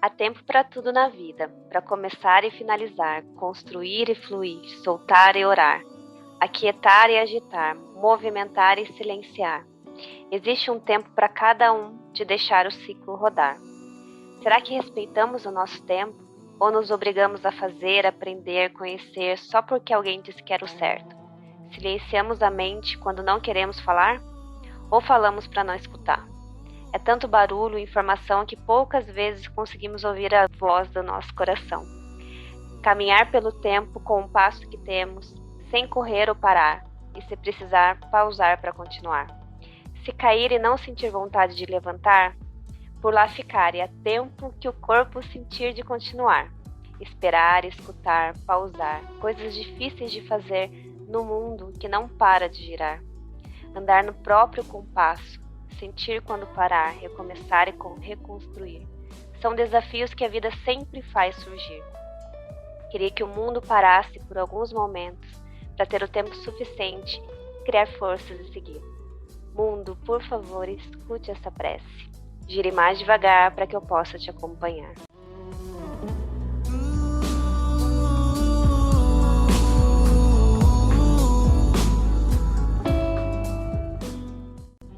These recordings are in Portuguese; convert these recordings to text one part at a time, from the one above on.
Há tempo para tudo na vida, para começar e finalizar, construir e fluir, soltar e orar, aquietar e agitar, movimentar e silenciar. Existe um tempo para cada um de deixar o ciclo rodar. Será que respeitamos o nosso tempo ou nos obrigamos a fazer, aprender, conhecer só porque alguém disse que era o certo? Silenciamos a mente quando não queremos falar ou falamos para não escutar? É tanto barulho e informação que poucas vezes conseguimos ouvir a voz do nosso coração. Caminhar pelo tempo com o passo que temos, sem correr ou parar, e se precisar, pausar para continuar. Se cair e não sentir vontade de levantar, por lá ficar e há tempo que o corpo sentir de continuar. Esperar, escutar, pausar, coisas difíceis de fazer no mundo que não para de girar. Andar no próprio compasso, sentir quando parar, recomeçar e reconstruir. São desafios que a vida sempre faz surgir. Queria que o mundo parasse por alguns momentos para ter o tempo suficiente, criar forças e seguir. Mundo, por favor, escute essa prece. Gire mais devagar para que eu possa te acompanhar.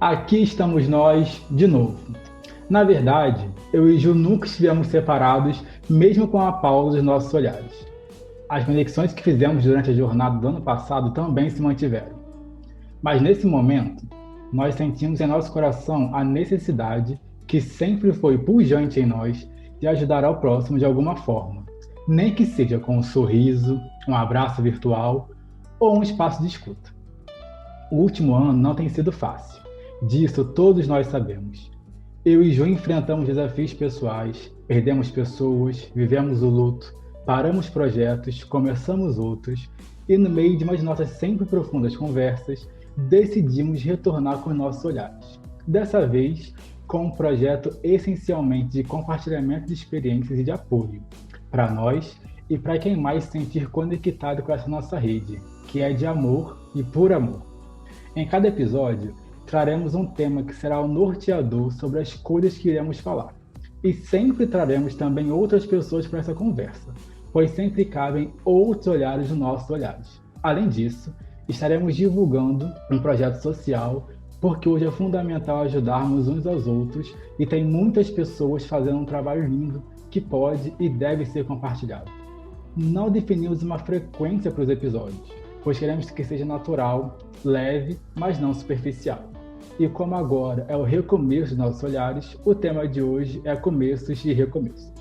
Aqui estamos nós de novo. Na verdade, eu e Ju nunca estivemos separados, mesmo com a pausa dos nossos olhares. As conexões que fizemos durante a jornada do ano passado também se mantiveram. Mas nesse momento, nós sentimos em nosso coração a necessidade, que sempre foi pujante em nós, de ajudar ao próximo de alguma forma, nem que seja com um sorriso, um abraço virtual ou um espaço de escuta. O último ano não tem sido fácil. Disso todos nós sabemos. Eu e Ju enfrentamos desafios pessoais, perdemos pessoas, vivemos o luto, paramos projetos, começamos outros, e no meio de umas nossas sempre profundas conversas, decidimos retornar com nossos olhares. Dessa vez, com um projeto essencialmente de compartilhamento de experiências e de apoio, para nós e para quem mais se sentir conectado com essa nossa rede, que é de amor e por amor. Em cada episódio, traremos um tema que será o norteador sobre as coisas que iremos falar. E sempre traremos também outras pessoas para essa conversa, pois sempre cabem outros olhares nos nossos olhares. Além disso, estaremos divulgando um projeto social, porque hoje é fundamental ajudarmos uns aos outros e tem muitas pessoas fazendo um trabalho lindo que pode e deve ser compartilhado. Não definimos uma frequência para os episódios, pois queremos que seja natural, leve, mas não superficial. E como agora é o recomeço dos nossos olhares, o tema de hoje é começos e recomeços.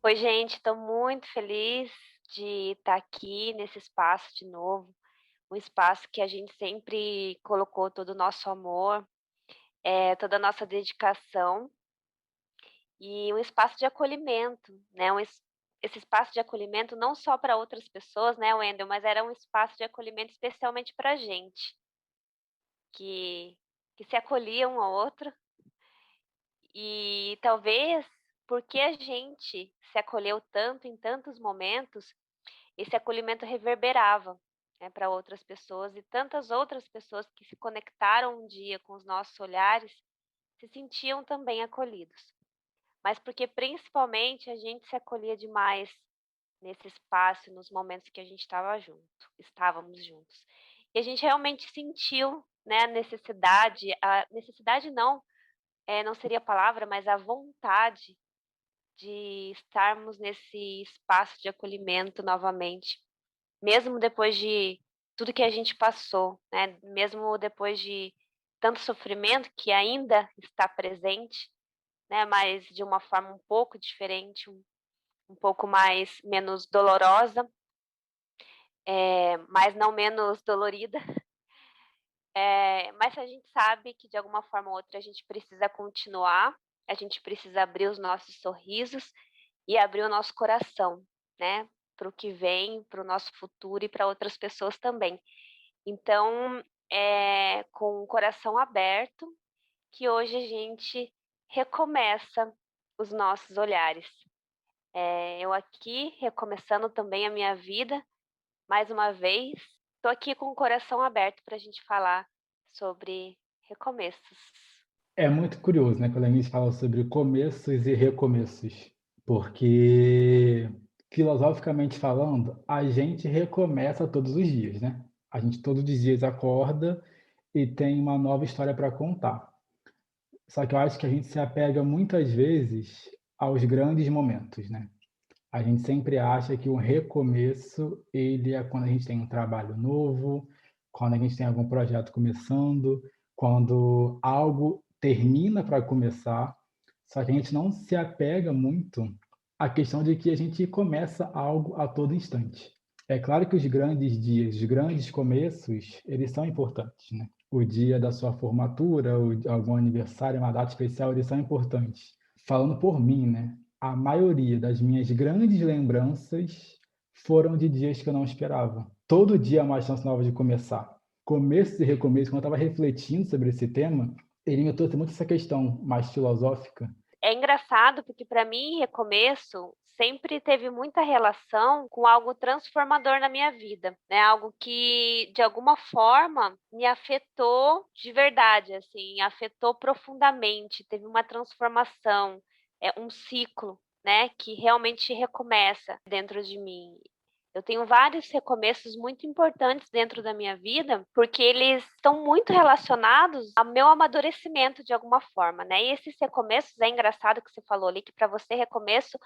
Oi, gente, estou muito feliz de estar aqui nesse espaço de novo, um espaço que a gente sempre colocou todo o nosso amor, toda a nossa dedicação e um espaço de acolhimento, né? Esse espaço de acolhimento não só para outras pessoas, né, Wendel, mas era um espaço de acolhimento especialmente para a gente, que se acolhia um ao outro e talvez porque a gente se acolheu tanto em tantos momentos, esse acolhimento reverberava, né, para outras pessoas e tantas outras pessoas que se conectaram um dia com os nossos olhares se sentiam também acolhidos. Mas porque principalmente a gente se acolhia demais nesse espaço, nos momentos que a gente estávamos juntos. E a gente realmente sentiu, né, a necessidade não, não seria a palavra, mas a vontade de estarmos nesse espaço de acolhimento novamente, mesmo depois de tudo que a gente passou, né? Mesmo depois de tanto sofrimento que ainda está presente, né? Mas de uma forma um pouco diferente, um pouco mais menos dolorosa, mas não menos dolorida. Mas a gente sabe que de alguma forma ou outra a gente precisa continuar, a gente precisa abrir os nossos sorrisos e abrir o nosso coração, né? Para o que vem, para o nosso futuro e para outras pessoas também. Então, é com o coração aberto que hoje a gente recomeça os nossos olhares. Eu aqui recomeçando também a minha vida, mais uma vez. Estou aqui com o coração aberto para a gente falar sobre recomeços. É muito curioso, né, quando a gente fala sobre começos e recomeços, porque, filosoficamente falando, a gente recomeça todos os dias, né? A gente todos os dias acorda e tem uma nova história para contar. Só que eu acho que a gente se apega muitas vezes aos grandes momentos, né? A gente sempre acha que o recomeço, ele é quando a gente tem um trabalho novo, quando a gente tem algum projeto começando, quando algo termina para começar. Só que a gente não se apega muito à questão de que a gente começa algo a todo instante. É claro que os grandes dias, os grandes começos, eles são importantes, né? O dia da sua formatura, algum aniversário, uma data especial, eles são importantes. Falando por mim, né? A maioria das minhas grandes lembranças foram de dias que eu não esperava. Todo dia é uma chance nova de começar. Começo e recomeço, quando eu estava refletindo sobre esse tema, ele me trouxe muito essa questão mais filosófica. É engraçado porque para mim recomeço sempre teve muita relação com algo transformador na minha vida, né? Algo que de alguma forma me afetou de verdade, assim, afetou profundamente, teve uma transformação, um ciclo, né, que realmente recomeça dentro de mim. Eu tenho vários recomeços muito importantes dentro da minha vida, porque eles estão muito relacionados ao meu amadurecimento de alguma forma, né? E esses recomeços, é engraçado que você falou ali, que para você recomeço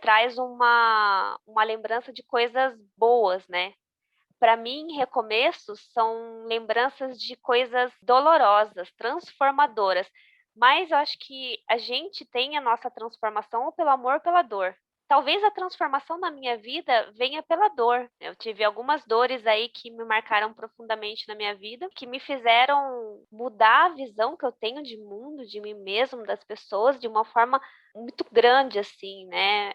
traz uma lembrança de coisas boas, né? Para mim, recomeços são lembranças de coisas dolorosas, transformadoras. Mas eu acho que a gente tem a nossa transformação ou pelo amor ou pela dor. Talvez a transformação na minha vida venha pela dor. Eu tive algumas dores aí que me marcaram profundamente na minha vida, que me fizeram mudar a visão que eu tenho de mundo, de mim mesmo, das pessoas, de uma forma muito grande, assim, né?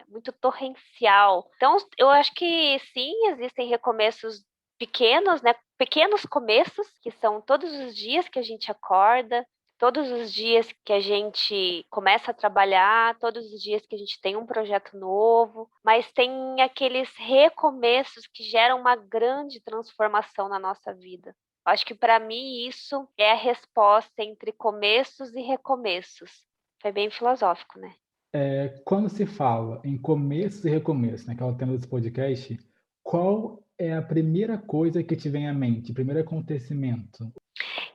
Muito torrencial. Então, eu acho que sim, existem recomeços pequenos, né? Pequenos começos, que são todos os dias que a gente acorda, todos os dias que a gente começa a trabalhar, todos os dias que a gente tem um projeto novo, mas tem aqueles recomeços que geram uma grande transformação na nossa vida. Acho que para mim isso é a resposta entre começos e recomeços. Foi bem filosófico, né? Quando se fala em começo e recomeço, né, que é o tema desse podcast, qual é a primeira coisa que te vem à mente, o primeiro acontecimento?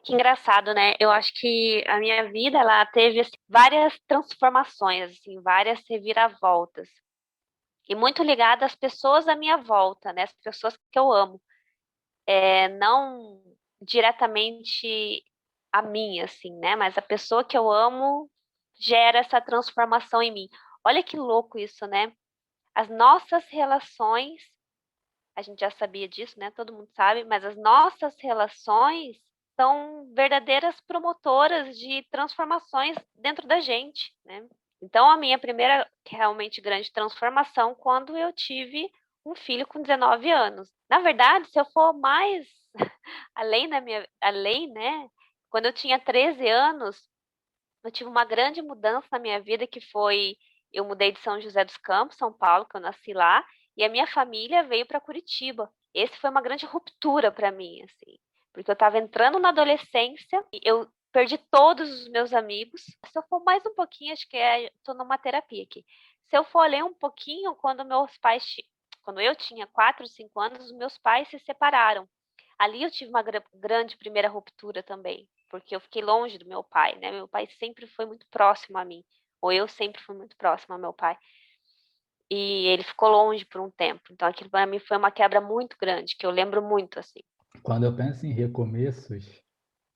Que engraçado, né? Eu acho que a minha vida ela teve assim, várias transformações, assim, várias reviravoltas. E muito ligada às pessoas à minha volta, né? As pessoas que eu amo. Não diretamente a mim, assim, né? Mas a pessoa que eu amo gera essa transformação em mim. Olha que louco isso, né? As nossas relações, a gente já sabia disso, né? Todo mundo sabe, mas as nossas relações são verdadeiras promotoras de transformações dentro da gente, né? Então, a minha primeira realmente grande transformação quando eu tive um filho com 19 anos. Na verdade, se eu for mais além, né? Quando eu tinha 13 anos, eu tive uma grande mudança na minha vida que foi eu mudei de São José dos Campos, São Paulo, que eu nasci lá, e a minha família veio para Curitiba. Esse foi uma grande ruptura para mim, assim, porque eu estava entrando na adolescência e eu perdi todos os meus amigos. Se eu for mais um pouquinho, acho que estou numa terapia aqui. Se eu for ler um pouquinho, quando eu tinha 4, 5 anos, os meus pais se separaram. Ali eu tive uma grande primeira ruptura também, porque eu fiquei longe do meu pai, né? Meu pai sempre foi muito próximo a mim, ou eu sempre fui muito próxima ao meu pai. E ele ficou longe por um tempo. Então aquilo para mim foi uma quebra muito grande, que eu lembro muito assim. Quando eu penso em recomeços,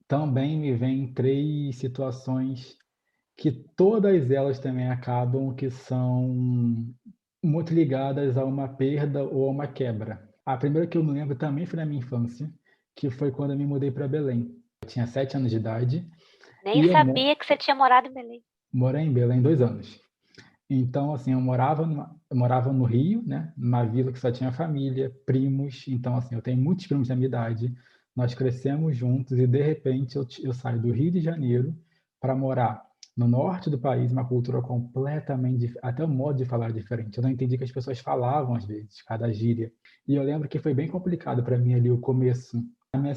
também me vêm três situações que todas elas também acabam que são muito ligadas a uma perda ou a uma quebra. A primeira que eu me lembro também foi na minha infância, que foi quando eu me mudei para Belém. Eu tinha 7 anos de idade Nem e sabia que você tinha morado em Belém. morei em Belém 2 anos. Então, assim, eu morava no Rio, né, numa vila que só tinha família, primos. Então, assim, eu tenho muitos primos da minha idade. Nós crescemos juntos e, de repente, eu saio do Rio de Janeiro para morar No norte do país, uma cultura completamente, até o modo de falar é diferente. Eu não entendi que as pessoas falavam às vezes, cada gíria. E eu lembro que foi bem complicado para mim ali o começo. O meu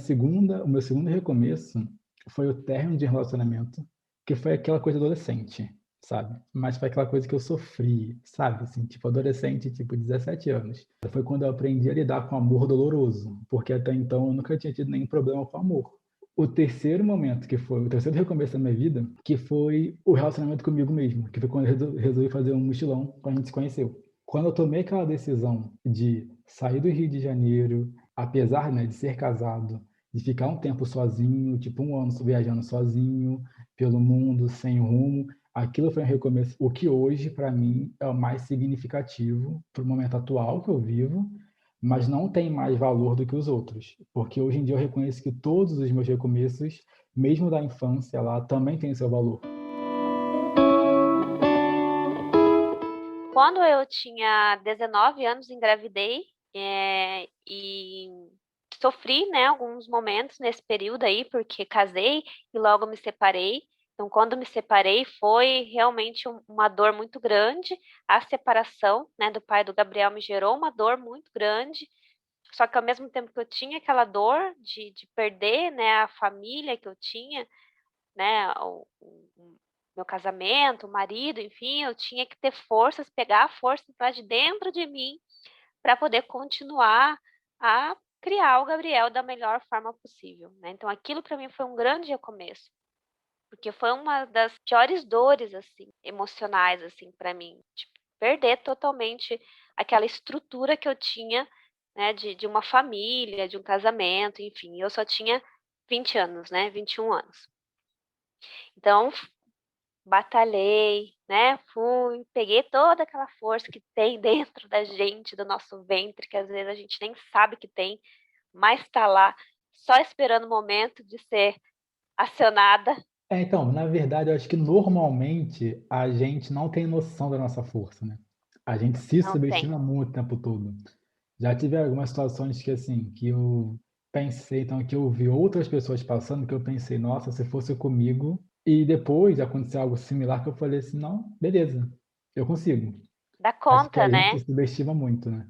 segundo recomeço foi o término de relacionamento, que foi aquela coisa adolescente, sabe? Mas foi aquela coisa que eu sofri, sabe? Assim, tipo adolescente, tipo 17 anos. Foi quando eu aprendi a lidar com amor doloroso, porque até então eu nunca tinha tido nenhum problema com amor. O terceiro momento, que foi o terceiro recomeço da minha vida, que foi o relacionamento comigo mesmo, que foi quando eu resolvi fazer um mochilão quando a gente se conheceu. Quando eu tomei aquela decisão de sair do Rio de Janeiro, apesar, né, de ser casado, de ficar um tempo sozinho, tipo 1 ano viajando sozinho pelo mundo, sem rumo, aquilo foi um recomeço. O que hoje, para mim, é o mais significativo para o momento atual que eu vivo, mas não tem mais valor do que os outros, porque hoje em dia eu reconheço que todos os meus recomeços, mesmo da infância lá, também têm seu valor. Quando eu tinha 19 anos, engravidei, e sofri, né, alguns momentos nesse período aí, porque casei e logo me separei. Então, quando me separei, foi realmente uma dor muito grande. A separação, né, do pai do Gabriel me gerou uma dor muito grande. Só que ao mesmo tempo que eu tinha aquela dor de perder, né, a família que eu tinha, né, o meu casamento, o marido, enfim, eu tinha que ter forças, pegar a força lá de dentro de mim para poder continuar a criar o Gabriel da melhor forma possível, né? Então aquilo para mim foi um grande recomeço, porque foi uma das piores dores assim, emocionais assim para mim, tipo, perder totalmente aquela estrutura que eu tinha, né, de uma família, de um casamento, enfim, eu só tinha 20 anos, né, 21 anos. Então, batalhei, né? Fui, peguei toda aquela força que tem dentro da gente, do nosso ventre, que às vezes a gente nem sabe que tem, mas está lá, só esperando o momento de ser acionada. Então, na verdade, eu acho que normalmente a gente não tem noção da nossa força, né? A gente se Não tem. subestima muito o tempo todo. Já tive algumas situações que, assim, que eu pensei, então, que eu vi outras pessoas passando, que eu pensei, nossa, se fosse comigo, e depois aconteceu algo similar, que eu falei assim, não, beleza, eu consigo. Dá Acho que conta, a gente né? se subestima muito, né?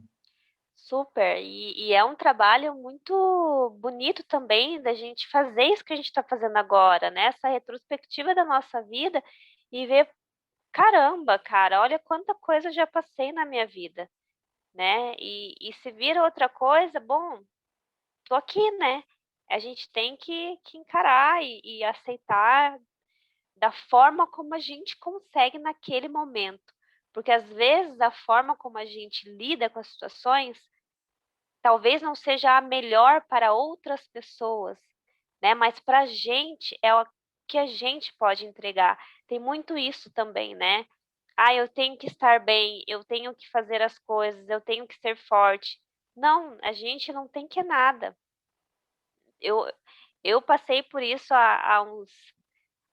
Super. E é um trabalho muito bonito também da gente fazer isso que a gente está fazendo agora, né? Essa retrospectiva da nossa vida e ver, caramba, cara, olha quanta coisa eu já passei na minha vida, né? E se vira outra coisa, bom, tô aqui, né? A gente tem que encarar e aceitar da forma como a gente consegue naquele momento. Porque às vezes a forma como a gente lida com as situações talvez não seja a melhor para outras pessoas, né? Mas para a gente é o que a gente pode entregar. Tem muito isso também, né? Ah, eu tenho que estar bem, eu tenho que fazer as coisas, eu tenho que ser forte. Não, a gente não tem que nada. Eu, eu passei por isso há uns,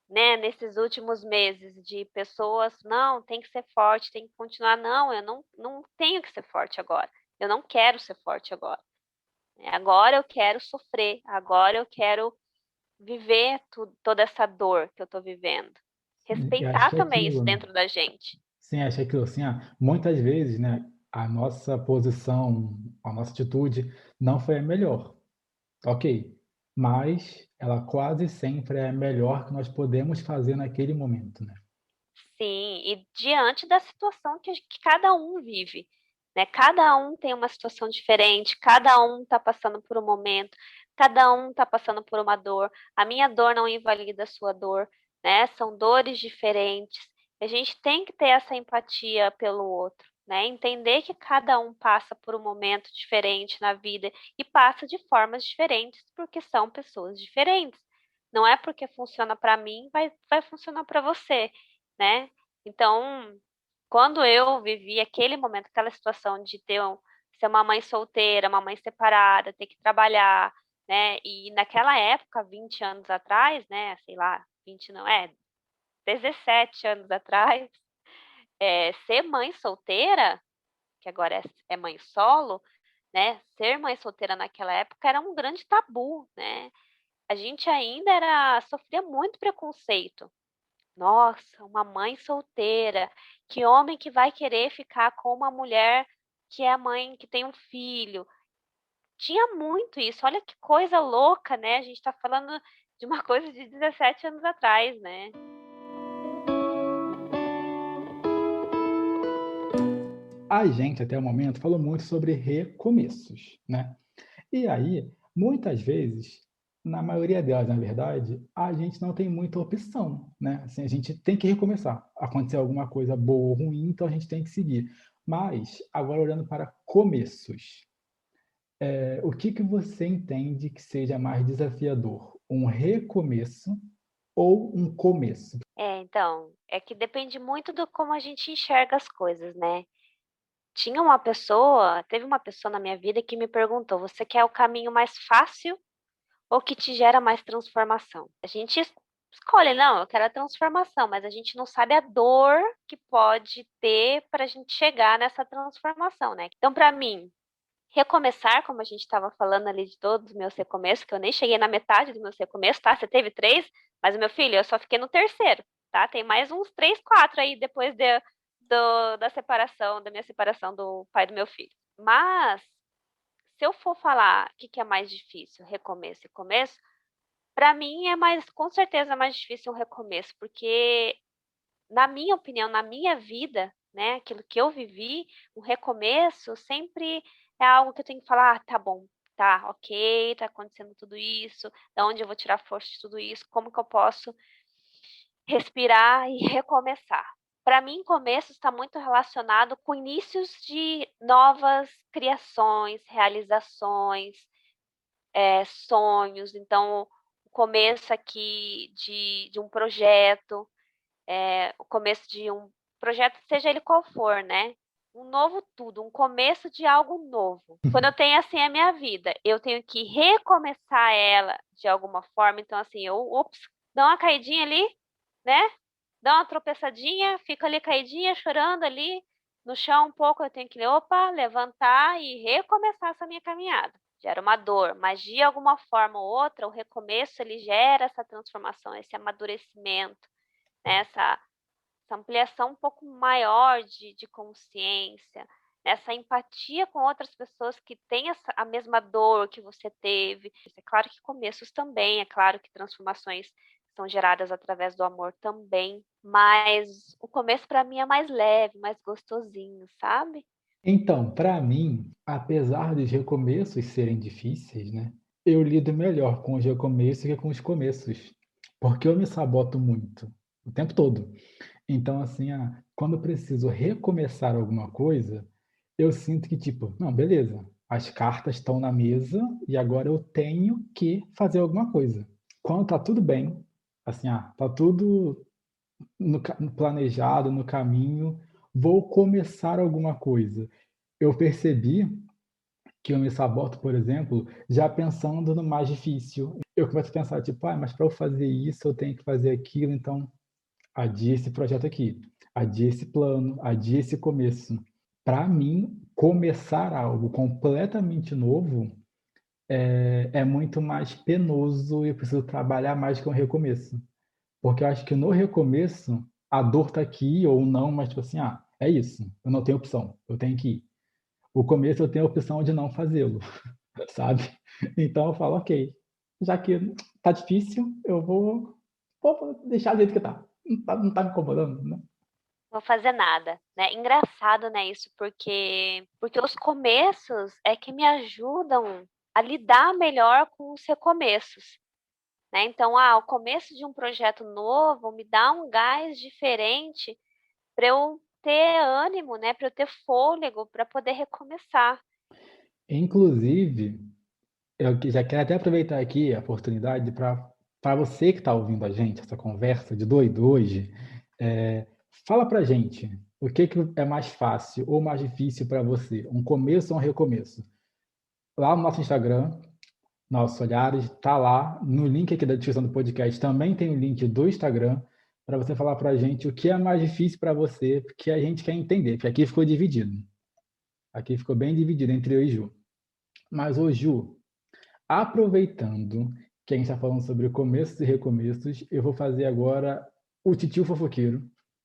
né, nesses últimos meses, de pessoas, não, tem que ser forte, tem que continuar. Não, eu não tenho que ser forte agora. Eu não quero ser forte agora. Agora eu quero sofrer, agora eu quero viver toda essa dor que eu estou vivendo. E acho Respeitar que é também isso aquilo, né? dentro da gente. Sim, acho que é aquilo, assim, muitas vezes, né, a nossa posição, a nossa atitude não foi a melhor, ok, mas ela quase sempre é a melhor que nós podemos fazer naquele momento, né? Sim, e diante da situação que cada um vive, né? Cada um tem uma situação diferente, cada um está passando por um momento, cada um está passando por uma dor. A minha dor não invalida a sua dor, né? São dores diferentes. A gente tem que ter essa empatia pelo outro, né? Entender que cada um passa por um momento diferente na vida e passa de formas diferentes porque são pessoas diferentes. Não é porque funciona para mim, vai funcionar para você, né? Então, quando eu vivi aquele momento, aquela situação de ser uma mãe solteira, uma mãe separada, ter que trabalhar, né? E naquela época, 20 anos atrás, né? Sei lá, 20 não, 17 anos atrás, ser mãe solteira, que agora é mãe solo, né? Ser mãe solteira naquela época era um grande tabu, né? A gente ainda sofria muito preconceito, Nossa, uma mãe solteira. Que homem que vai querer ficar com uma mulher que é mãe, que tem um filho? Tinha muito isso. Olha que coisa louca, né? A gente tá falando de uma coisa de 17 anos atrás, né? A gente, até o momento, falou muito sobre recomeços, né? E aí, muitas vezes, na maioria delas, na verdade, a gente não tem muita opção, né? Assim, a gente tem que recomeçar. Acontecer alguma coisa boa ou ruim, então a gente tem que seguir. Mas, agora olhando para começos, o que que você entende que seja mais desafiador? Um recomeço ou um começo? Então, é que depende muito do como a gente enxerga as coisas, né? Teve uma pessoa na minha vida que me perguntou: você quer o caminho mais fácil ou que te gera mais transformação? A gente escolhe, não, eu quero a transformação, mas a gente não sabe a dor que pode ter para a gente chegar nessa transformação, né? Então, para mim, recomeçar, como a gente estava falando ali de todos os meus recomeços, que eu nem cheguei na metade dos meus recomeços, tá? Você teve três, mas meu filho, eu só fiquei no terceiro, tá? Tem mais uns três, quatro aí depois da separação, da minha separação do pai do meu filho. Mas, se eu for falar o que é mais difícil, recomeço e começo, para mim é mais, com certeza, mais difícil um recomeço, porque, na minha opinião, na minha vida, né, aquilo que eu vivi, um recomeço sempre é algo que eu tenho que falar, tá bom, tá, ok, tá acontecendo tudo isso, da onde eu vou tirar força de tudo isso, como que eu posso respirar e recomeçar. Para mim, começo está muito relacionado com inícios de novas criações, realizações, sonhos. Então, o começo aqui de um projeto, o começo de um projeto, seja ele qual for, né? Um novo tudo, um começo de algo novo. Quando eu tenho assim a minha vida, eu tenho que recomeçar ela de alguma forma. Então, assim, ops, dá uma caidinha ali, né? Dá uma tropeçadinha, fico ali caidinha, chorando ali no chão um pouco. Eu tenho que, opa, levantar e recomeçar essa minha caminhada. Gera uma dor, mas de alguma forma ou outra, o recomeço ele gera essa transformação, esse amadurecimento, né? Essa ampliação um pouco maior de consciência, né? Essa empatia com outras pessoas que têm a mesma dor que você teve. É claro que começos também, é claro que transformações são geradas através do amor também, mas o começo para mim é mais leve, mais gostosinho, sabe? Então, para mim, apesar dos recomeços serem difíceis, né, eu lido melhor com os recomeços que com os começos, porque eu me saboto muito, o tempo todo. Então, assim, quando eu preciso recomeçar alguma coisa, eu sinto que, tipo, não, beleza, as cartas estão na mesa e agora eu tenho que fazer alguma coisa. Quando tá tudo bem, assim, tá tudo no planejado, no caminho, vou começar alguma coisa. Eu percebi que eu me saboto, por exemplo, já pensando no mais difícil. Eu começo a pensar, tipo, mas para eu fazer isso, eu tenho que fazer aquilo, então adia esse projeto aqui, adia esse plano, adia esse começo. Para mim, começar algo completamente novo é muito mais penoso e eu preciso trabalhar mais com o recomeço. Porque eu acho que no recomeço, a dor tá aqui ou não, mas tipo assim, é isso, eu não tenho opção, eu tenho que ir. O começo eu tenho a opção de não fazê-lo, sabe? Então eu falo, ok, já que tá difícil, eu vou deixar do jeito que tá. Não tá me incomodando, né? Vou fazer nada, né? Engraçado, né, isso, porque os começos é que me ajudam a lidar melhor com os recomeços, né? Então, o começo de um projeto novo me dá um gás diferente para eu ter ânimo, né? Para eu ter fôlego para poder recomeçar. Inclusive, já quero até aproveitar aqui a oportunidade para você que está ouvindo a gente, essa conversa de doido hoje, é, fala para gente o que é mais fácil ou mais difícil para você, um começo ou um recomeço? Lá no nosso Instagram, Nossos Olhares, está lá no link aqui da descrição do podcast, também tem o link do Instagram para você falar para a gente o que é mais difícil para você, porque a gente quer entender, porque aqui ficou dividido. Aqui ficou bem dividido entre eu e Ju. Mas, ô Ju, aproveitando que a gente está falando sobre começos e recomeços, eu vou fazer agora o titio fofoqueiro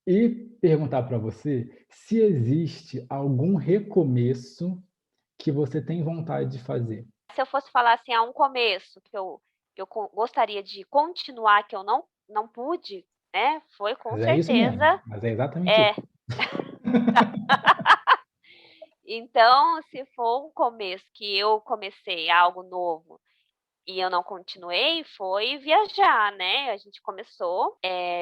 e perguntar para você se existe algum recomeço que você tem vontade de fazer. Se eu fosse falar assim, um começo que eu gostaria de continuar, que eu não pude, né? Foi com Mas é isso mesmo, certeza. mas é exatamente É. isso. Então, se for um começo que eu comecei algo novo e eu não continuei, foi viajar, né? A gente começou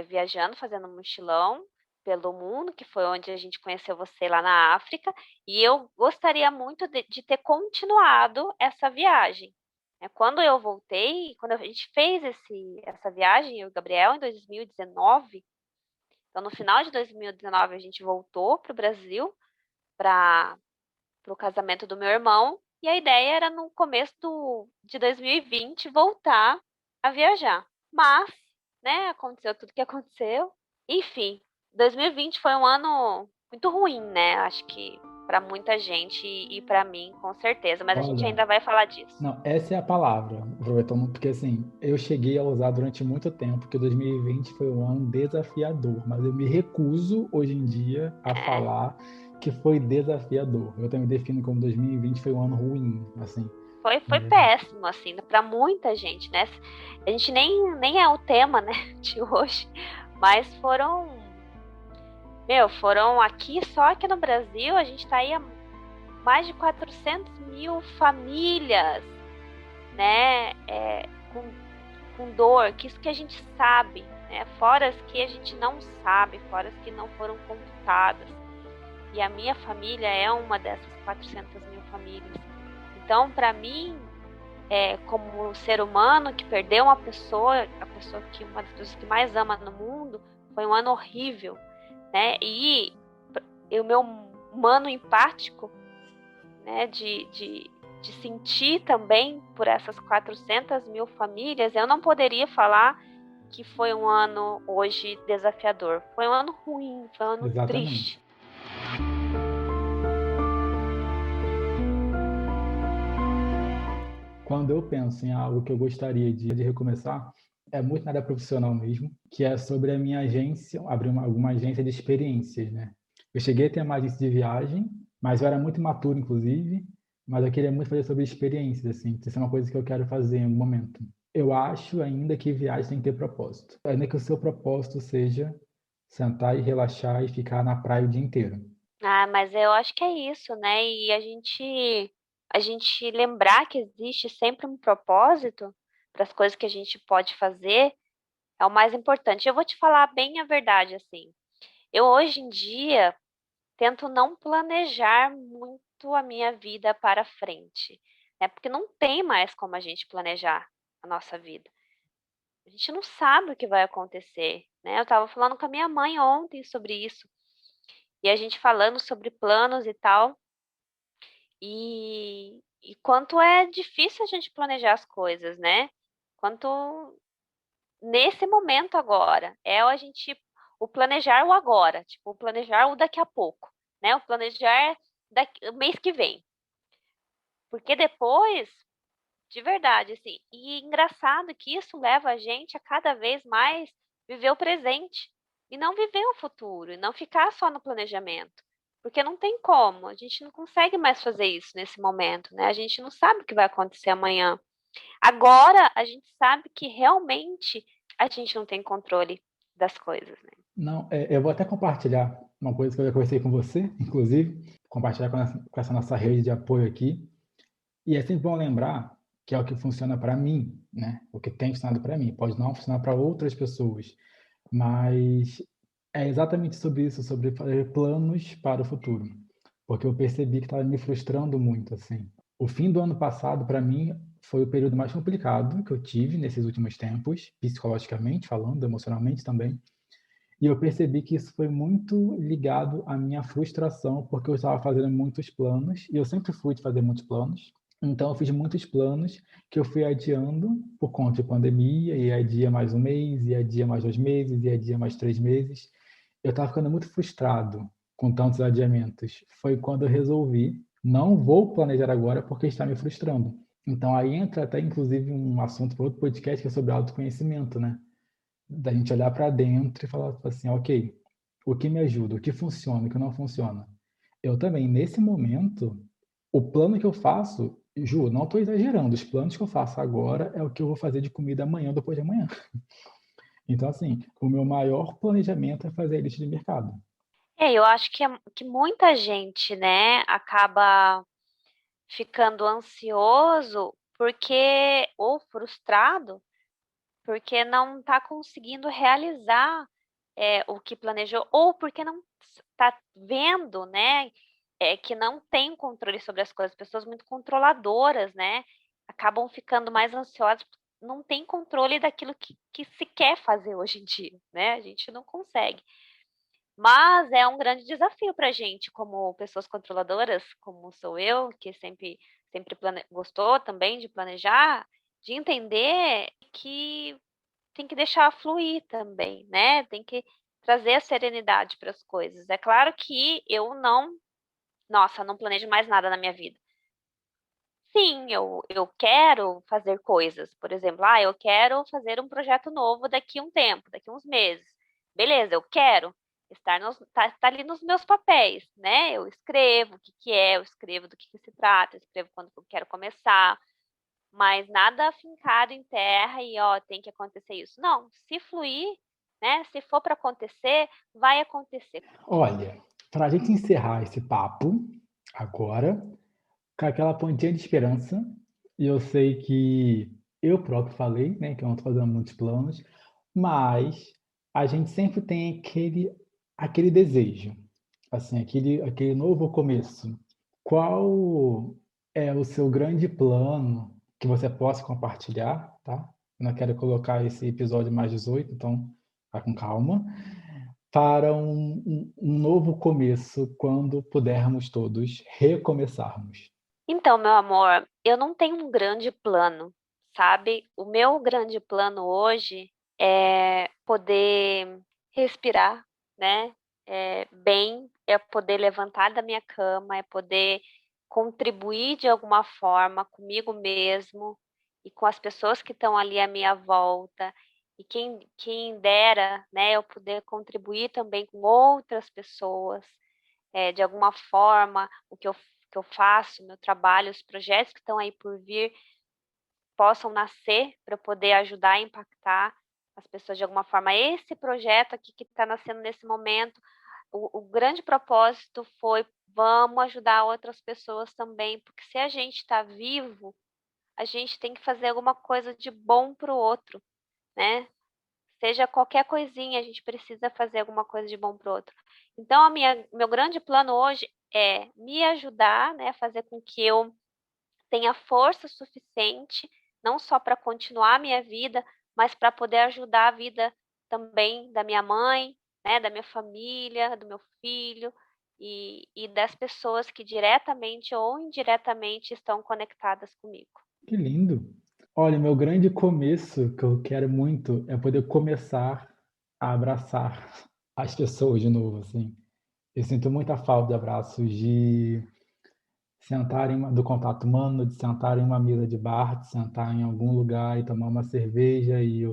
viajando, fazendo um mochilão pelo mundo, que foi onde a gente conheceu você lá na África, e eu gostaria muito de ter continuado essa viagem. Quando eu voltei, quando a gente fez essa viagem, eu e o Gabriel, em 2019, então no final de 2019 a gente voltou para o Brasil para o casamento do meu irmão, e a ideia era no começo de 2020 voltar a viajar. Mas, né, aconteceu tudo que aconteceu. Enfim, 2020 foi um ano muito ruim, né? Acho que para muita gente e para mim, com certeza. Mas a gente Olha, ainda vai falar disso. não, essa é a palavra, aproveitando, porque assim, eu cheguei a usar durante muito tempo que 2020 foi um ano desafiador, mas eu me recuso hoje em dia a É, falar que foi desafiador. Eu também defino como 2020 foi um ano ruim, assim. foi péssimo, assim, para muita gente, né? A gente nem é o tema, né, de hoje, mas foram só aqui no Brasil, a gente tá aí há mais de 400 mil famílias, né, com dor, que isso que a gente sabe, né, fora as que a gente não sabe, fora as que não foram computadas. E a minha família é uma dessas 400 mil famílias. Então, para mim, como um ser humano que perdeu uma pessoa, a pessoa que uma das pessoas que mais ama no mundo, foi um ano horrível, né? E o meu humano empático, né, de sentir também por essas 400 mil famílias, eu não poderia falar que foi um ano hoje desafiador. Foi um ano ruim, foi um ano Exatamente. triste. Quando eu penso em algo que eu gostaria de recomeçar, é muito na área profissional mesmo, que é sobre a minha agência, abrir alguma agência de experiências, né? Eu cheguei a ter uma agência de viagem, mas eu era muito imaturo, inclusive, mas eu queria muito fazer sobre experiências, assim, isso é uma coisa que eu quero fazer em algum momento. Eu acho ainda que viagem tem que ter propósito, ainda que o seu propósito seja sentar e relaxar e ficar na praia o dia inteiro. Ah, mas eu acho que é isso, né? E a gente lembrar que existe sempre um propósito para as coisas que a gente pode fazer é o mais importante. Eu vou te falar bem a verdade, assim. Eu hoje em dia tento não planejar muito a minha vida para frente, né? Porque não tem mais como a gente planejar a nossa vida. A gente não sabe o que vai acontecer, né? Eu estava falando com a minha mãe ontem sobre isso, e a gente falando sobre planos e tal, e quanto é difícil a gente planejar as coisas, né? Quanto nesse momento agora, o planejar o agora, tipo, o planejar o daqui a pouco, né? O planejar o mês que vem. Porque depois, de verdade, assim, e engraçado que isso leva a gente a cada vez mais viver o presente e não viver o futuro, e não ficar só no planejamento. Porque não tem como, a gente não consegue mais fazer isso nesse momento, né? A gente não sabe o que vai acontecer amanhã. Agora, a gente sabe que realmente a gente não tem controle das coisas, né? Não, eu vou até compartilhar uma coisa que eu já conversei com você, inclusive, compartilhar com essa nossa rede de apoio aqui. E é sempre bom lembrar que é o que funciona para mim, né? O que tem funcionado para mim. Pode não funcionar para outras pessoas, mas é exatamente sobre isso, sobre fazer planos para o futuro. Porque eu percebi que estava me frustrando muito, assim. O fim do ano passado, para mim, foi o período mais complicado que eu tive nesses últimos tempos, psicologicamente falando, emocionalmente também. E eu percebi que isso foi muito ligado à minha frustração, porque eu estava fazendo muitos planos, e eu sempre fui de fazer muitos planos. Então, eu fiz muitos planos que eu fui adiando por conta de pandemia, e adia mais um mês, e adia mais 2 meses, e adia mais 3 meses. Eu estava ficando muito frustrado com tantos adiamentos. Foi quando eu resolvi, não vou planejar agora porque está me frustrando. Então, aí entra até, inclusive, um assunto para outro podcast que é sobre autoconhecimento, né? Da gente olhar para dentro e falar assim, ok, o que me ajuda, o que funciona, o que não funciona. Eu também, nesse momento, o plano que eu faço, Ju, não estou exagerando, os planos que eu faço agora é o que eu vou fazer de comida amanhã ou depois de amanhã. Então, assim, o meu maior planejamento é fazer a lista de mercado. Eu acho que muita gente, né, acaba ficando ansioso porque ou frustrado porque não está conseguindo realizar o que planejou ou porque não está vendo, né, que não tem controle sobre as coisas. Pessoas muito controladoras, né, acabam ficando mais ansiosas, não tem controle daquilo que se quer fazer hoje em dia, né? A gente não consegue. Mas é um grande desafio para a gente, como pessoas controladoras, como sou eu, que sempre gostou também de planejar, de entender que tem que deixar fluir também, né? Tem que trazer a serenidade para as coisas. É claro que eu não, nossa, não planejo mais nada na minha vida. Sim, eu quero fazer coisas. Por exemplo, eu quero fazer um projeto novo daqui a um tempo, daqui a uns meses. Beleza, eu quero tá ali nos meus papéis, né? Eu escrevo o que é, eu escrevo do que se trata, eu escrevo quando eu quero começar, mas nada fincado em terra e ó, tem que acontecer isso. Não, se fluir, né? Se for para acontecer, vai acontecer. Olha, para a gente encerrar esse papo agora, com aquela pontinha de esperança, e eu sei que eu próprio falei, né, que eu não estou fazendo muitos planos, mas a gente sempre tem aquele desejo, assim, aquele novo começo. Qual é o seu grande plano que você possa compartilhar, tá? Eu não quero colocar esse episódio mais 18, então vá com calma. Para um novo começo, quando pudermos todos recomeçarmos. Então, meu amor, eu não tenho um grande plano, sabe? O meu grande plano hoje é poder respirar, né? Bem, é poder levantar da minha cama, é poder contribuir de alguma forma comigo mesmo e com as pessoas que estão ali à minha volta. E quem dera, né, eu poder contribuir também com outras pessoas de alguma forma, que eu faço, meu trabalho, os projetos que estão aí por vir possam nascer para poder ajudar a impactar as pessoas de alguma forma. Esse projeto aqui que está nascendo nesse momento, o grande propósito foi vamos ajudar outras pessoas também, porque se a gente está vivo, a gente tem que fazer alguma coisa de bom para o outro, né? Seja qualquer coisinha, a gente precisa fazer alguma coisa de bom para o outro. Então, meu grande plano hoje é me ajudar, né, a fazer com que eu tenha força suficiente, não só para continuar a minha vida, mas para poder ajudar a vida também da minha mãe, né, da minha família, do meu filho e das pessoas que diretamente ou indiretamente estão conectadas comigo. Que lindo! Olha, meu grande começo que eu quero muito é poder começar a abraçar as pessoas de novo, assim. Eu sinto muita falta de abraços, de sentar do contato humano, de sentar em uma mesa de bar, de sentar em algum lugar e tomar uma cerveja e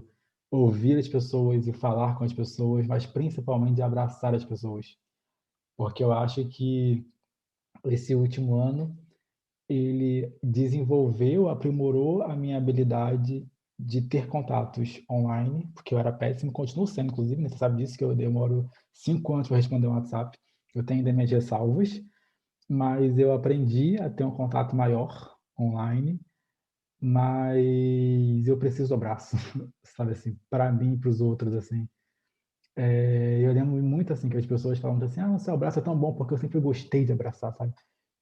ouvir as pessoas e falar com as pessoas, mas principalmente de abraçar as pessoas. Porque eu acho que esse último ano ele desenvolveu, aprimorou a minha habilidade de ter contatos online, porque eu era péssimo, continuo sendo, inclusive, né? Você sabe disso, que eu demoro 5 anos para responder um WhatsApp. Eu tenho ainda minhas ressalvas, mas eu aprendi a ter um contato maior online, mas eu preciso do abraço, sabe assim, para mim e para os outros, assim. Eu lembro muito, assim, que as pessoas falam assim, o seu abraço é tão bom, porque eu sempre gostei de abraçar, sabe?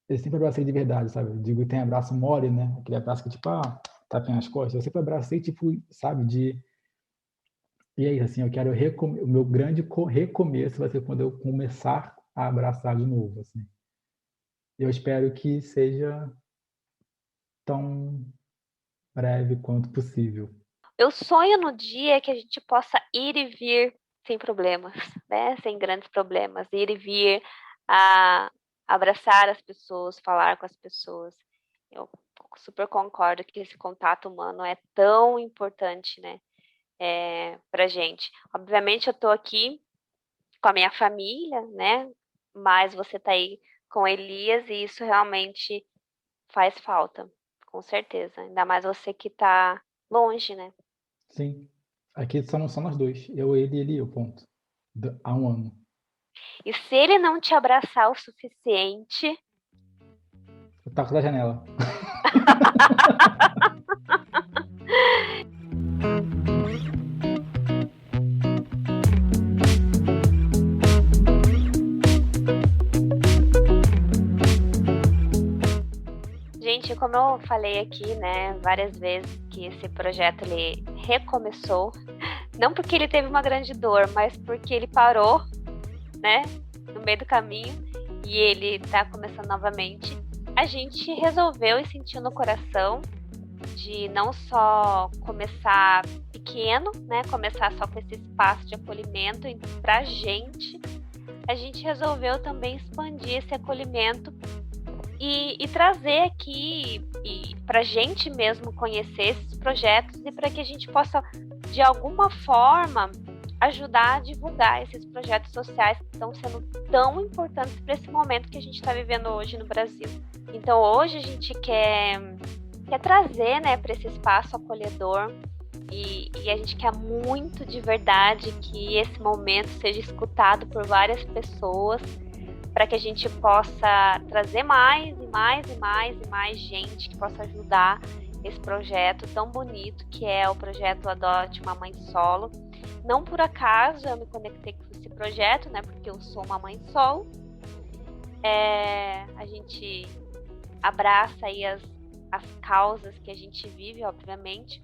Eu sempre abracei de verdade, sabe? Eu digo, tem abraço mole, né? Aquele abraço que, tipo, tapinha nas costas. Eu sempre abracei, tipo, sabe, de... E é isso, assim, eu quero o meu grande recomeço vai ser quando eu começar a abraçar de novo, assim. Eu espero que seja tão breve quanto possível. Eu sonho no dia que a gente possa ir e vir sem problemas, né? Sem grandes problemas, ir e vir, a abraçar as pessoas, falar com as pessoas. Eu super concordo que esse contato humano é tão importante, né? pra gente. Obviamente eu tô aqui com a minha família, né? Mas você tá aí com Elias e isso realmente faz falta, com certeza. Ainda mais você que tá longe, né? Sim. Aqui somos só nós dois. Eu, ele e ele e eu, ponto. Há um ano. E se ele não te abraçar o suficiente, Eu taco da janela. gente, como eu falei aqui, né, várias vezes que esse projeto ele recomeçou, não porque ele teve uma grande dor, mas porque ele parou, né, no meio do caminho e ele tá começando novamente. A gente resolveu e sentiu no coração de não só começar pequeno, né, começar só com esse espaço de acolhimento pra gente, a gente resolveu também expandir esse acolhimento e trazer aqui para a gente mesmo conhecer esses projetos e para que a gente possa, de alguma forma, ajudar a divulgar esses projetos sociais que estão sendo tão importantes para esse momento que a gente está vivendo hoje no Brasil. Então, hoje a gente quer trazer, né, para esse espaço acolhedor e a gente quer muito de verdade que esse momento seja escutado por várias pessoas, para que a gente possa trazer mais e mais e mais e mais gente que possa ajudar esse projeto tão bonito que é o projeto Adote uma Mãe Solo. Não por acaso eu me conectei com esse projeto, né? Porque eu sou uma mãe solo. A gente abraça aí as causas que a gente vive, obviamente.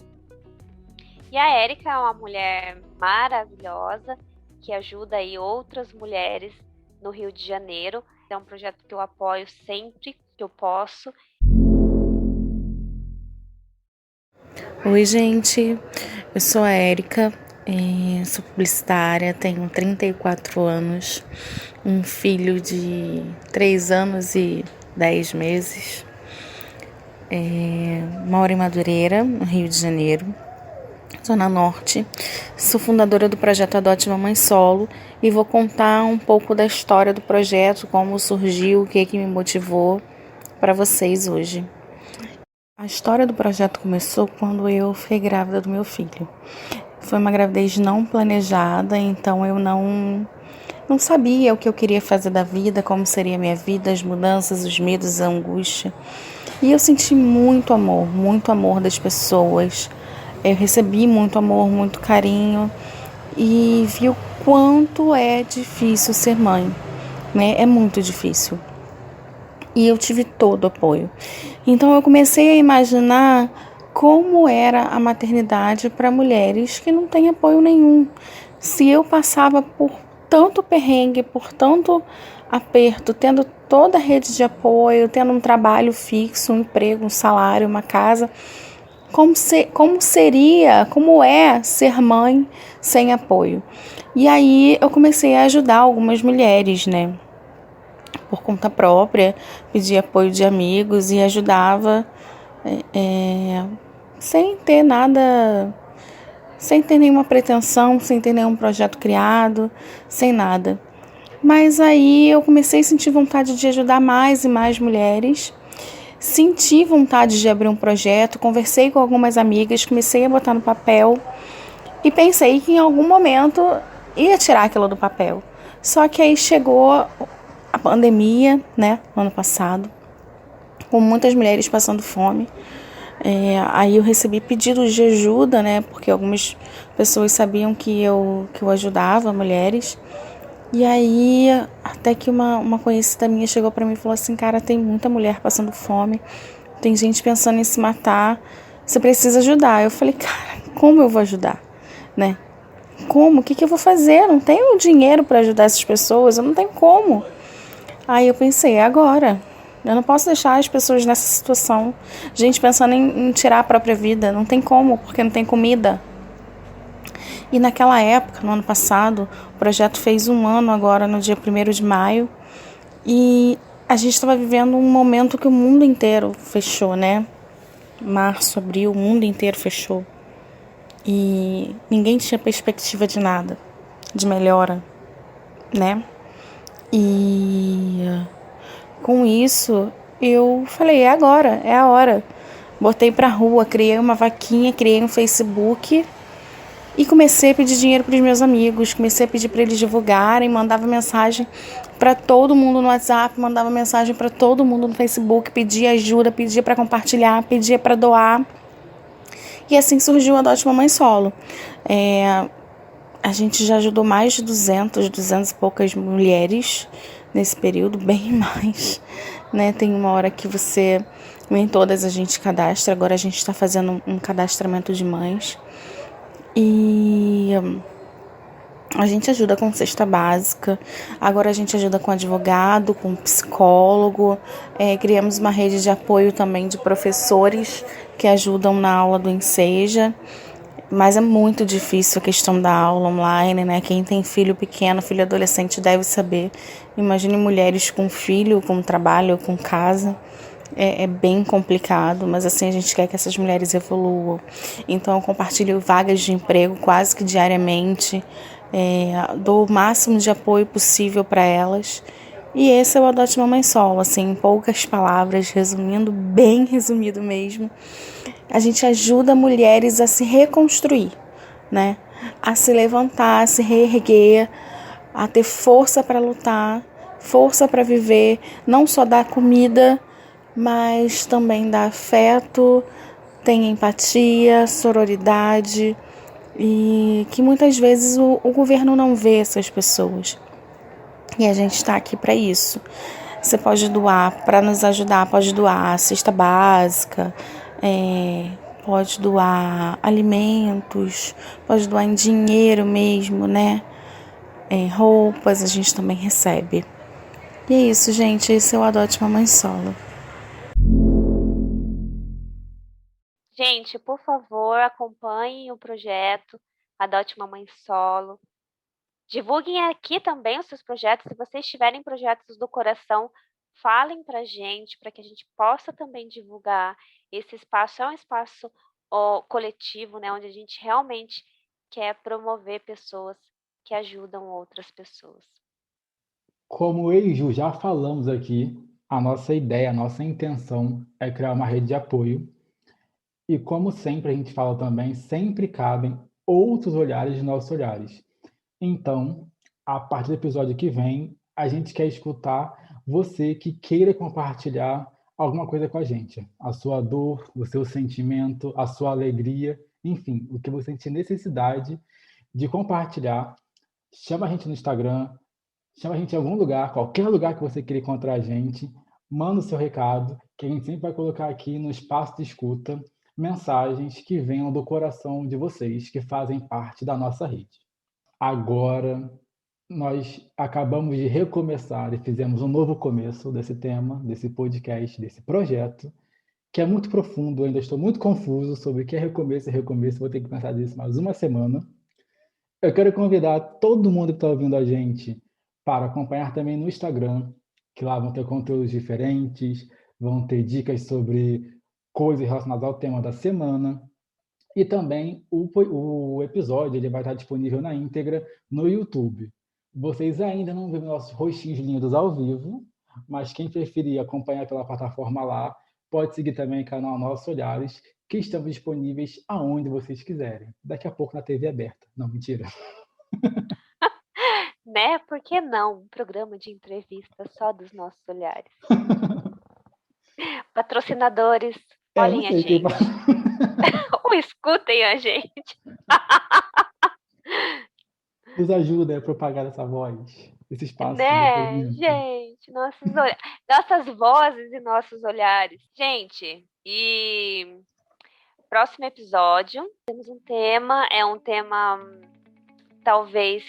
E a Érica é uma mulher maravilhosa que ajuda aí outras mulheres no Rio de Janeiro. É um projeto que eu apoio sempre que eu posso. Oi, gente. Eu sou a Érica, sou publicitária, tenho 34 anos, um filho de 3 anos e 10 meses. Moro em Madureira, no Rio de Janeiro, Zona Norte. Sou fundadora do projeto Adote uma Mãe Solo e vou contar um pouco da história do projeto, como surgiu, o que me motivou para vocês hoje. A história do projeto começou quando eu fiquei grávida do meu filho. Foi uma gravidez não planejada, então eu não sabia o que eu queria fazer da vida, como seria a minha vida, as mudanças, os medos, a angústia. E eu senti muito amor das pessoas. Eu recebi muito amor, muito carinho e vi o quanto é difícil ser mãe, né? É muito difícil. E eu tive todo o apoio. Então eu comecei a imaginar como era a maternidade para mulheres que não têm apoio nenhum. Se eu passava por tanto perrengue, por tanto aperto, tendo toda a rede de apoio, tendo um trabalho fixo, um emprego, um salário, uma casa, como é ser mãe sem apoio. E aí eu comecei a ajudar algumas mulheres, né? Por conta própria, pedia apoio de amigos e ajudava sem ter nada, sem ter nenhuma pretensão, sem ter nenhum projeto criado, sem nada. Mas aí eu comecei a sentir vontade de ajudar mais e mais mulheres. Senti vontade de abrir um projeto, conversei com algumas amigas, comecei a botar no papel e pensei que em algum momento ia tirar aquilo do papel. Só que aí chegou a pandemia, né, no ano passado, com muitas mulheres passando fome. Aí eu recebi pedidos de ajuda, né, porque algumas pessoas sabiam que eu ajudava mulheres. E aí, até que uma conhecida minha chegou para mim e falou assim: cara, tem muita mulher passando fome, tem gente pensando em se matar, você precisa ajudar. Eu falei: cara, como eu vou ajudar, né? Como? O que eu vou fazer? Eu não tenho dinheiro para ajudar essas pessoas, eu não tenho como. Aí eu pensei: agora, eu não posso deixar as pessoas nessa situação, gente pensando em tirar a própria vida, não tem como, porque não tem comida. E naquela época, no ano passado, o projeto fez 1 ano agora, no dia 1º de maio, e a gente estava vivendo um momento que o mundo inteiro fechou, né? Março, abril, o mundo inteiro fechou. e ninguém tinha perspectiva de nada, de melhora, né? E com isso eu falei, é agora, é a hora. Botei pra rua, criei uma vaquinha, criei um Facebook e comecei a pedir dinheiro para os meus amigos, comecei a pedir para eles divulgarem, mandava mensagem para todo mundo no WhatsApp, mandava mensagem para todo mundo no Facebook, pedia ajuda, pedia para compartilhar, pedia para doar. E assim surgiu a Adote Mamãe Solo. A gente já ajudou mais de 200 e poucas mulheres nesse período, bem mais, né? Tem uma hora que nem todas a gente cadastra, agora a gente está fazendo um cadastramento de mães. E a gente ajuda com cesta básica, agora a gente ajuda com advogado, com psicólogo, criamos uma rede de apoio também de professores que ajudam na aula do Enseja, mas é muito difícil a questão da aula online, né? Quem tem filho pequeno, filho adolescente deve saber. Imagine mulheres com filho, com trabalho, com casa. É bem complicado, mas assim a gente quer que essas mulheres evoluam. Então eu compartilho vagas de emprego quase que diariamente, dou o máximo de apoio possível para elas. E esse é o Adote Mamãe Solo, assim, em poucas palavras, resumindo, bem resumido mesmo. A gente ajuda mulheres a se reconstruir, né? A se levantar, a se reerguer, a ter força para lutar, força para viver, não só dar comida, mas também dá afeto, tem empatia, sororidade, e que muitas vezes o governo não vê essas pessoas. E a gente está aqui para isso. Você pode doar, para nos ajudar, pode doar cesta básica, pode doar alimentos, pode doar em dinheiro mesmo, né? Roupas a gente também recebe. E é isso, gente. Esse é o Adote Mamãe Solo. Gente, por favor, acompanhem o projeto Adote Mamãe Solo. Divulguem aqui também os seus projetos. Se vocês tiverem projetos do coração, falem pra gente, para que a gente possa também divulgar. Esse espaço é um espaço coletivo, né, onde a gente realmente quer promover pessoas que ajudam outras pessoas. Como eu e Ju já falamos aqui, a nossa ideia, a nossa intenção é criar uma rede de apoio. E como sempre a gente fala também, sempre cabem outros olhares de nossos olhares. Então, a partir do episódio que vem, a gente quer escutar você que queira compartilhar alguma coisa com a gente. A sua dor, o seu sentimento, a sua alegria, enfim, o que você sentir necessidade de compartilhar. Chama a gente no Instagram, chama a gente em algum lugar, qualquer lugar que você queira encontrar a gente, manda o seu recado, que a gente sempre vai colocar aqui no espaço de escuta mensagens que venham do coração de vocês, que fazem parte da nossa rede. Agora, nós acabamos de recomeçar e fizemos um novo começo desse tema, desse podcast, desse projeto, que é muito profundo, ainda estou muito confuso sobre o que é recomeço e recomeço, vou ter que pensar nisso mais uma semana. Eu quero convidar todo mundo que está ouvindo a gente para acompanhar também no Instagram, que lá vão ter conteúdos diferentes, vão ter dicas sobre coisas relacionadas ao tema da semana. E também o episódio ele vai estar disponível na íntegra no YouTube. Vocês ainda não viram nossos rostinhos lindos ao vivo, mas quem preferir acompanhar pela plataforma lá, pode seguir também o canal Nossos Olhares, que estamos disponíveis aonde vocês quiserem. Daqui a pouco na TV aberta. Não, mentira. Né? Por que não? Um programa de entrevista só dos nossos olhares. Patrocinadores, olhem a gente. Ou escutem a gente. Nos ajuda a propagar essa voz, esse espaço. Né, gente? Nossas vozes e nossos olhares. Gente, e próximo episódio, temos um tema, é um tema talvez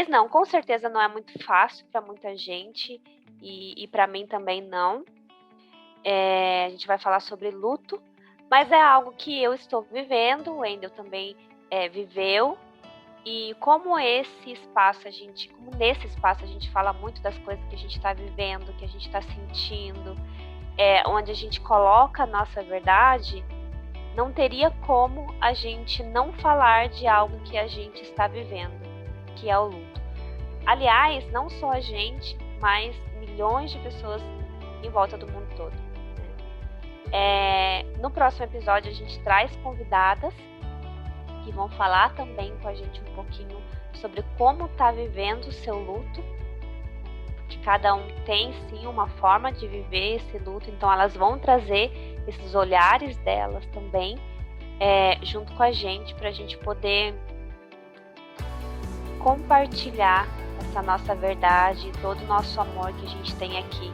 não, com certeza não é muito fácil para muita gente e para mim também não. A gente vai falar sobre luto, mas é algo que eu estou vivendo, o Wendel também viveu, e como nesse espaço a gente fala muito das coisas que a gente está vivendo, que a gente está sentindo, onde a gente coloca a nossa verdade, não teria como a gente não falar de algo que a gente está vivendo, que é o luto. Aliás, não só a gente, mas milhões de pessoas em volta do mundo todo. No próximo episódio a gente traz convidadas que vão falar também com a gente um pouquinho sobre como está vivendo o seu luto, que cada um tem sim uma forma de viver esse luto, então elas vão trazer esses olhares delas também junto com a gente, para a gente poder compartilhar essa nossa verdade, todo o nosso amor que a gente tem aqui,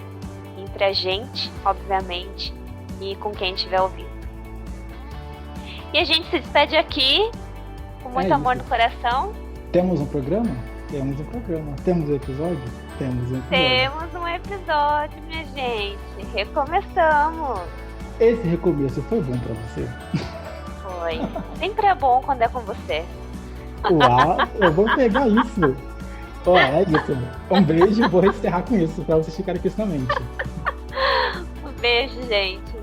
entre a gente, obviamente, e com quem estiver ouvindo. E a gente se despede aqui, com muito amor no coração. Temos um programa? Temos um programa. Temos um episódio? Temos um episódio. Temos um episódio, minha gente. Recomeçamos. Esse recomeço foi bom pra você? Foi. Sempre é bom quando é com você. Uau, eu vou pegar isso. Ó, é isso. Um beijo, vou encerrar com isso, pra vocês ficarem com isso na mente. Um beijo, gente.